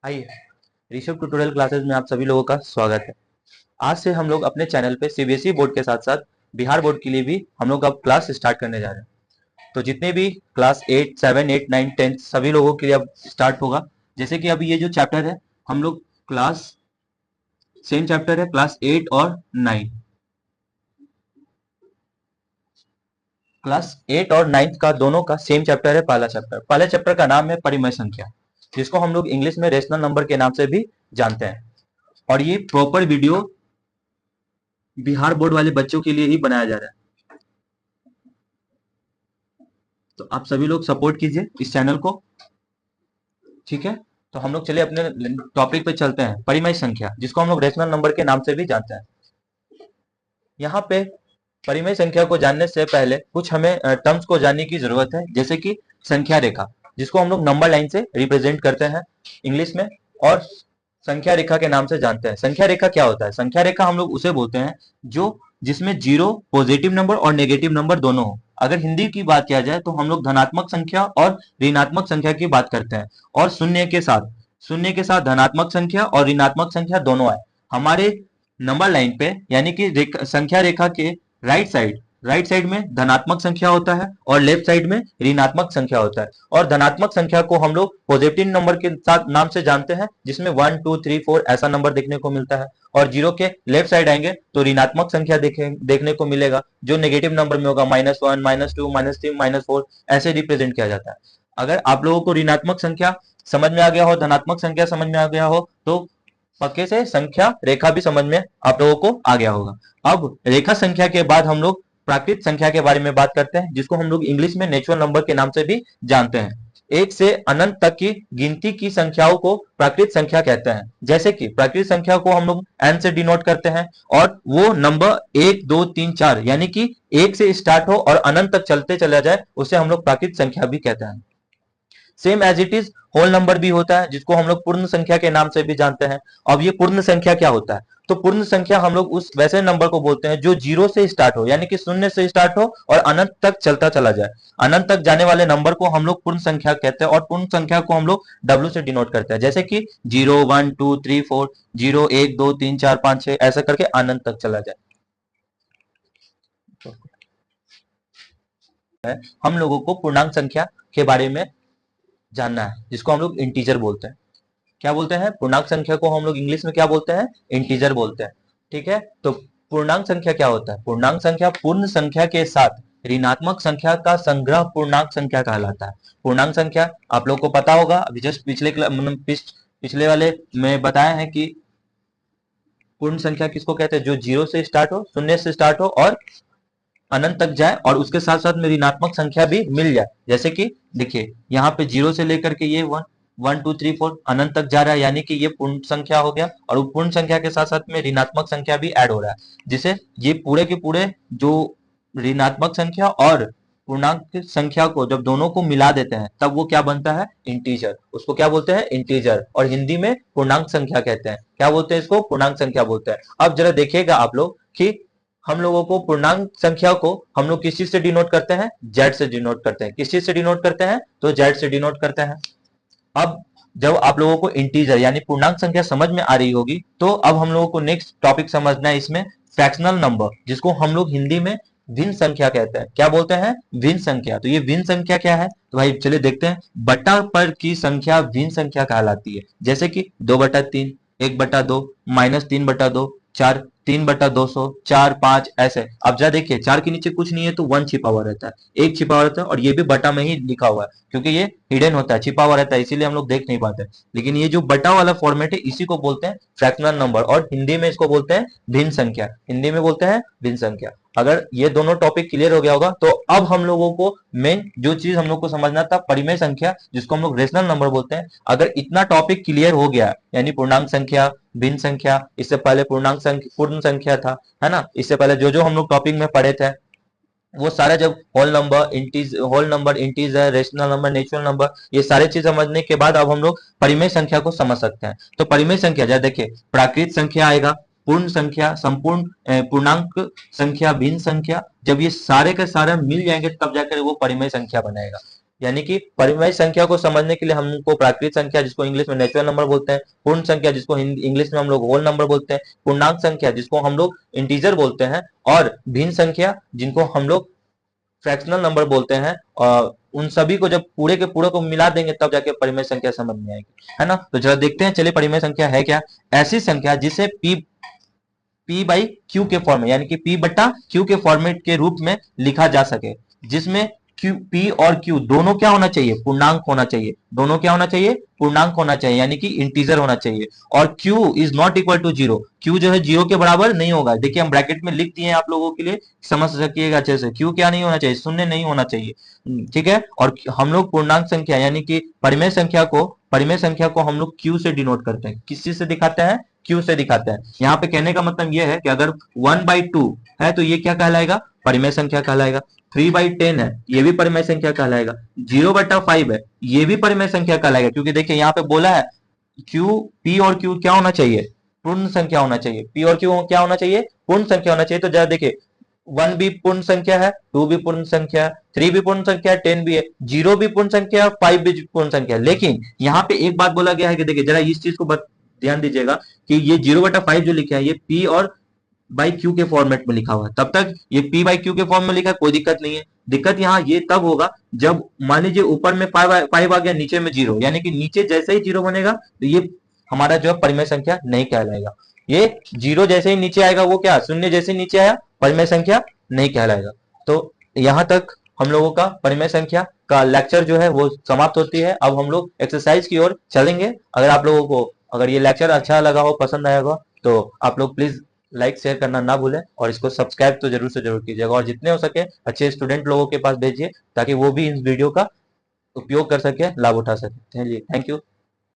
आइए, Rishabh tutorial classes में आप सभी लोगों का स्वागत है। आज से हम लोग अपने चैनल पे सीबीएसई बोर्ड के साथ साथ बिहार बोर्ड के लिए भी हम लोग अब क्लास स्टार्ट करने जा रहे हैं। तो जितने भी क्लास 8, 7, 8, 9, 10 सभी लोगों के लिए अब स्टार्ट होगा। जैसे कि अभी ये जो चैप्टर है, हम लोग क्लास सेम चैप्टर है क्लास 8 और 9। क्लास 8 और 9 का दोनों का सेम चैप्टर है। पहला चैप्टर का नाम है परिमेय संख्या, जिसको हम लोग इंग्लिश में रेशनल नंबर के नाम से भी जानते हैं। और ये प्रॉपर वीडियो बिहार बोर्ड वाले बच्चों के लिए ही बनाया जा रहा है। तो आप सभी लोग सपोर्ट कीजिए इस चैनल को, ठीक है। तो हम लोग चलिए अपने टॉपिक पे चलते हैं। परिमेय संख्या, जिसको हम लोग रेशनल नंबर के नाम से भी जानते हैं। यहाँ पे परिमेय संख्या को जानने से पहले कुछ हमें टर्म्स को जानने की जरूरत है, जैसे कि संख्या रेखा, जिसको हम लोग नंबर लाइन से रिप्रेजेंट करते हैं इंग्लिश में, और संख्या रेखा के नाम से जानते हैं। संख्या रेखा क्या होता है? संख्या रेखा हम लोग उसे बोलते हैं जो जिसमें जीरो पॉजिटिव नंबर और नेगेटिव नंबर दोनों हो। अगर हिंदी की बात किया जाए तो हम लोग धनात्मक संख्या और ऋणात्मक संख्या की बात करते हैं, और शून्य के साथ धनात्मक संख्या और ऋणात्मक संख्या दोनों आए हमारे नंबर लाइन पे, यानी कि संख्या रेखा के राइट साइड में धनात्मक संख्या होता है और लेफ्ट साइड में ऋणात्मक संख्या होता है। और धनात्मक संख्या को हम लोग पॉजिटिव नंबर के साथ नाम से जानते हैं, जिसमें 1, 2, 3, 4 ऐसा नंबर देखने को मिलता है। और जीरो के लेफ्ट साइड आएंगे तो ऋणात्मक संख्या देखने को मिलेगा, जो नेगेटिव नंबर में होगा, -1, -2, -3, -4 ऐसे रिप्रेजेंट किया जाता है। अगर आप लोगों को ऋणात्मक संख्या समझ में आ गया हो, धनात्मक संख्या समझ में आ गया हो, तो पक्के से संख्या रेखा भी समझ में आप लोगों को आ गया होगा। अब रेखा संख्या के बाद हम लोग प्राकृत संख्या के बारे में बात करते हैं, जिसको हम लोग इंग्लिश में नेचुरल नंबर के नाम से भी जानते हैं। एक से अनंत तक की गिनती की संख्याओं को प्राकृत संख्या कहते हैं। जैसे कि प्राकृत संख्या को हम लोग n से डिनोट करते हैं, और वो नंबर 1, 2, 3, 4 यानी कि एक से स्टार्ट हो और अनंत तक चलते चला जाए, उसे हम लोग प्राकृत संख्या भी कहते हैं। Same as it is whole number भी होता है, जिसको हम लोग पूर्ण संख्या के नाम से भी जानते हैं। अब ये पूर्ण संख्या क्या होता है? तो पूर्ण संख्या हम लोग उस वैसे नंबर को बोलते हैं जो जीरो से स्टार्ट हो, यानी कि शून्य से स्टार्ट हो और अनंत तक चलता चला जाए। अनंत तक जाने वाले नंबर को हम लोग पूर्ण संख्या कहते हैं, और पूर्ण संख्या को हम लोग डब्ल्यू से डिनोट करते हैं, जैसे कि 0, 1, 2, 3, 4, 0, 1, 2, 3, 4, 5, 6 ऐसा करके अनंत तक चला जाए। हम लोगों को पूर्णांक संख्या के बारे में जानना है, जिसको हम लोग इंटीजर बोलते हैं। क्या बोलते हैं? पूर्णांक संख्या को हम लोग इंग्लिश में क्या बोलते हैं? इंटीजर बोलते हैं, ठीक है। तो पूर्णांक संख्या क्या होता है? पूर्णांक संख्या पूर्ण संख्या के साथ ऋणात्मक संख्या का संग्रह पूर्णांक संख्या कहलाता है। पूर्णांक संख्या आप लोग को पता होगा, अभी जस्ट पिछले वाले में बताया है कि पूर्ण संख्या किसको कहते हैं? जो जीरो से स्टार्ट हो, शून्य से स्टार्ट हो और अनंत तक जाए, और उसके साथ साथ में ऋणात्मक संख्या भी मिल जाए। जैसे कि देखिए, यहाँ पे जीरो से लेकर के ये 1, 1, 2, 3, 4 अनंत तक जा रहा है, यानी कि ये पूर्ण संख्या हो गया, और वो पूर्ण संख्या के साथ साथ में ऋणात्मक संख्या भी ऐड हो रहा है, जिसे ये पूरे के पूरे जो ऋणात्मक संख्या और पूर्णांक संख्या को जब दोनों को मिला देते हैं, तब वो क्या बनता है? इंटीजर। उसको क्या बोलते हैं? इंटीजर। और हिंदी में पूर्णांक संख्या कहते हैं। क्या बोलते हैं इसको? पूर्णांक संख्या बोलते हैं। अब जरा देखिएगा आप लोग कि हम लोगों को पूर्णांक संख्या को हम लोग किस चीज से डिनोट करते हैं? जेड से डिनोट करते हैं। किस चीज से डिनोट करते हैं? तो जेड से डिनोट करते हैं। अब जब आप लोगों को इंटीजर यानी पूर्णांक संख्या समझ में आ रही होगी, तो अब हम लोगों को नेक्स्ट टॉपिक समझना है इसमें, फ्रैक्शनल नंबर, जिसको हम लोग हिंदी में भिन्न संख्या कहते हैं। क्या बोलते हैं? भिन्न संख्या। तो ये भिन्न संख्या क्या है? तो भाई चलिए देखते हैं। बटा पर की संख्या भिन्न संख्या कहलाती है, जैसे कि 2/3, 1/2, -3/2, 4, 3/200, 4, 5 ऐसे। अब जरा देखिए, 4 के नीचे कुछ नहीं है तो 1 छिपा हुआ रहता है, 1 छिपा हुआ रहता है, और ये भी बटा में ही लिखा हुआ है, क्योंकि ये हिडन होता है, छिपा हुआ रहता है, इसीलिए हम लोग देख नहीं पाते। लेकिन ये जो बटा वाला फॉर्मेट है, इसी को बोलते हैं फ्रैक्शनल नंबर, और हिंदी में इसको बोलते हैं भिन्न संख्या। हिंदी में बोलते हैं भिन्न संख्या। अगर ये दोनों टॉपिक क्लियर हो गया होगा, तो अब हम लोगों को मेन जो चीज हम लोग को समझना था, परिमेय संख्या, जिसको हम लोग रेशनल नंबर बोलते हैं। अगर इतना टॉपिक क्लियर हो गया, यानी पूर्णांक संख्या, भिन्न संख्या, इससे पहले पूर्णांक संख्या पूर्ण संख्या था, है ना, इससे पहले जो जो हम लोग टॉपिक में पढ़े थे, वो सारा जब whole number, integer, rational number, natural number, ये सारे चीज समझने के बाद अब हम लोग परिमेय संख्या को समझ सकते हैं। तो परिमेय संख्या जरा देखिए, प्राकृत संख्या आएगा, पूर्ण संख्या, संपूर्ण पूर्णांक संख्या, भिन्न संख्या, जब ये सारे के सारे मिल जाएंगे तब जाकर वो परिमेय संख्या बनाएगा। यानी कि परिमेय संख्या को समझने के लिए हमको प्राकृत संख्या जिसको इंग्लिश में नेचुरल नंबर बोलते हैं, पूर्ण संख्या जिसको इंग्लिश में हम लोग होल नंबर बोलते हैं, पूर्णांक संख्या जिसको हम लोग इंटीजर बोलते हैं, और भिन्न संख्या जिनको हम लोग फ्रैक्शनल नंबर बोलते हैं, और उन सभी को जब पूरे के पूरे को मिला देंगे तब जाके परिमेय संख्या समझ में आएगी, है ना। तो जरा देखते हैं, चलिए परिमेय संख्या है क्या। ऐसी संख्या जिसे P बाई Q के फॉर्म में, यानी कि P बट्टा Q के फॉर्मेट के रूप में लिखा जा सके, जिसमें P और Q दोनों क्या होना चाहिए, पूर्णांक होना चाहिए, दोनों क्या होना चाहिए, पूर्णांक होना चाहिए, यानी कि इंटीजर होना चाहिए। और Q is not equal to zero, Q जो है जीरो के बराबर नहीं होगा। देखिए हम ब्रैकेट में लिख दिए हैं आप लोगों के लिए, समझ सकिएगा अच्छे से। Q क्या नहीं होना चाहिए, शून्य नहीं होना चाहिए, ठीक है। और हम लोग पूर्णांक संख्या यानी कि परिमेय संख्या को हम लोग Q से डिनोट करते हैं। किस चीज से दिखाते हैं, Q से दिखाते हैं। यहाँ पे कहने का मतलब यह है कि अगर 1/2 है तो ये क्या कहलाएगा, परिमेय संख्या कहलाएगा। 3/10 है, ये भी परिमेय संख्या कहलाएगा। 0/5 है, ये भी परिमेय संख्या कहलाएगा, क्योंकि देखिए यहाँ पे बोला है P और Q क्या होना चाहिए, पूर्ण संख्या होना चाहिए। P और Q क्या होना चाहिए, पूर्ण संख्या होना चाहिए। तो जरा देखिए 1 भी पूर्ण संख्या है, 2 भी पूर्ण संख्या है, 3 भी पूर्ण संख्या है, 10 भी है, 0 भी पूर्ण संख्या है, 5 भी पूर्ण संख्या है। लेकिन यहाँ पे एक बात बोला गया है कि देखिए जरा इस चीज को ध्यान दीजिएगा कि ये 0/5 जो लिखा है ये P और बाई क्यू के फॉर्मेट में लिखा हुआ है। तब तक ये P बाई क्यू के फॉर्म में लिखा है, कोई दिक्कत नहीं है। दिक्कत यहाँ ये तब होगा जब मान लीजिए ऊपर में 5 आ गया, नीचे में 0, यानी कि नीचे जैसे ही 0 बनेगा तो ये हमारा जो है परिमेय संख्या नहीं कहलाएगा। ये 0 जैसे ही नीचे आएगा वो क्या, शून्य जैसे नीचे आया, परिमेय संख्या नहीं कहलाएगा। तो यहाँ तक हम लोगों का परिमेय संख्या का लेक्चर जो है वो समाप्त होती है। अब हम लोग एक्सरसाइज की ओर चलेंगे। अगर आप लोगों को अगर ये लेक्चर अच्छा लगा हो, पसंद आया हो, तो आप लोग प्लीज लाइक शेयर करना ना भूलें, और इसको सब्सक्राइब तो जरूर से जरूर कीजिएगा, और जितने हो सके अच्छे स्टूडेंट लोगों के पास भेजिए ताकि वो भी इस वीडियो का उपयोग कर सके, लाभ उठा सके। चलिए, थैंक यू।